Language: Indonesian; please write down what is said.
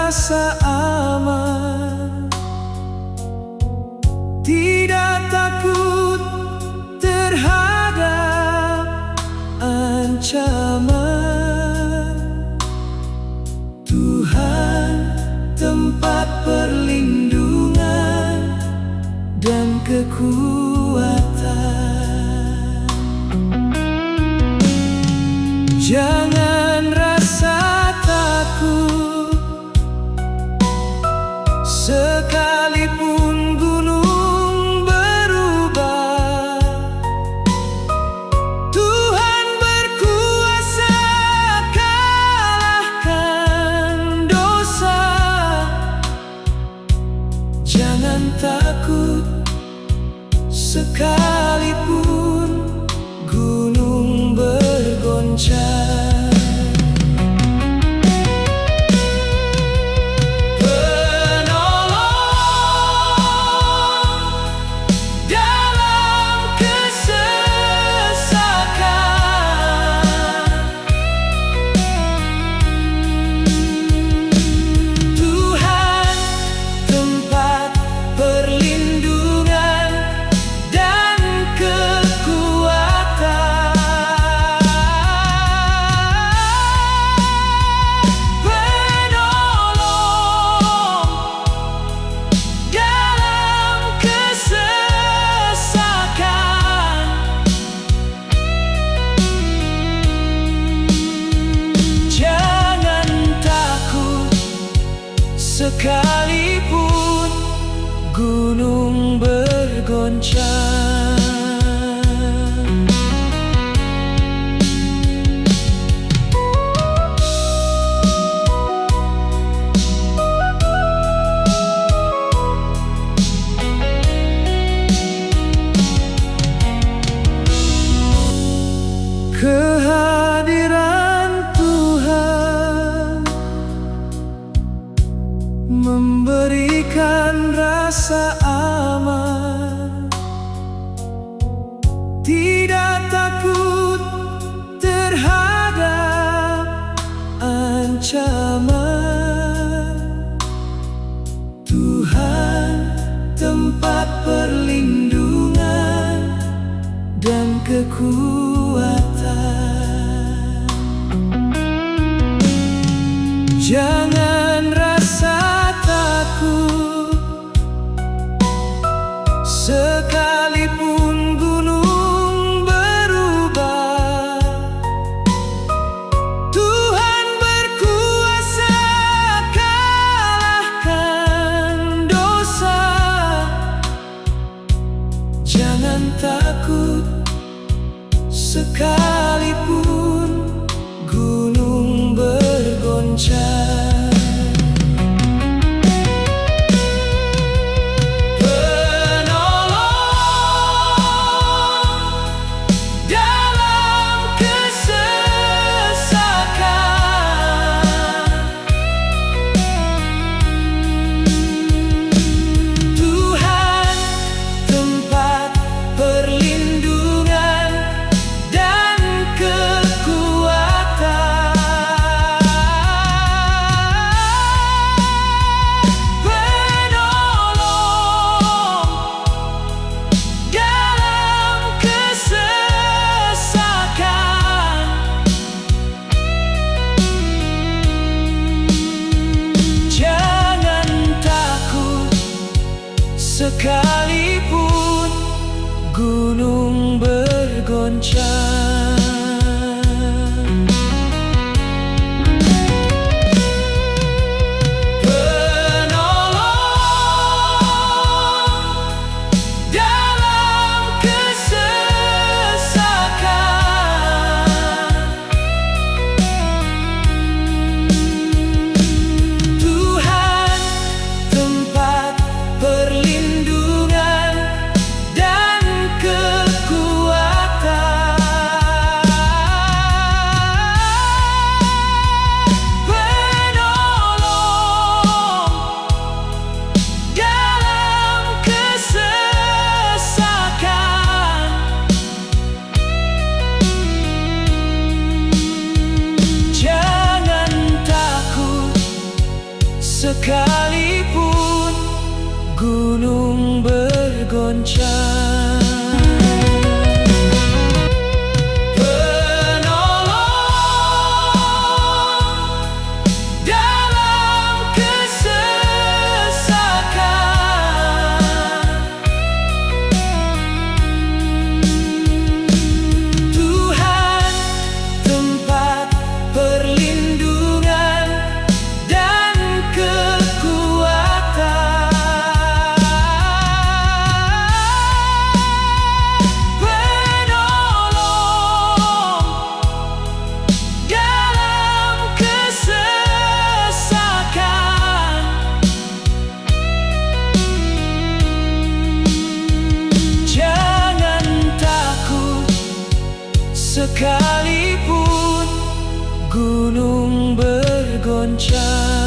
rasa aman, tidak takut terhadap ancaman. Tuhan tempat perlindungan dan kekuatan. Jangan rasa takut, sekalipun gunung berubah. Tuhan berkuasa kalahkan dosa. Jangan takut, sekalipun gunung bergoncang. Sekalipun gunung bergoncang. Kehadiran Tuhan memberikan rasa aman, tidak takut terhadap ancaman. Tuhan tempat perlindungan dan kekuatan. Jangan rasa takut, sekalipun gunung berubah. Tuhan berkuasa kalahkan dosa. Jangan takut, sekalipun gunung bergoncang. Sekalipun gunung bergoncang. Perlindungan dan kekuatan. sekalipun gunung bergoncang. Sekalipun gunung bergoncang.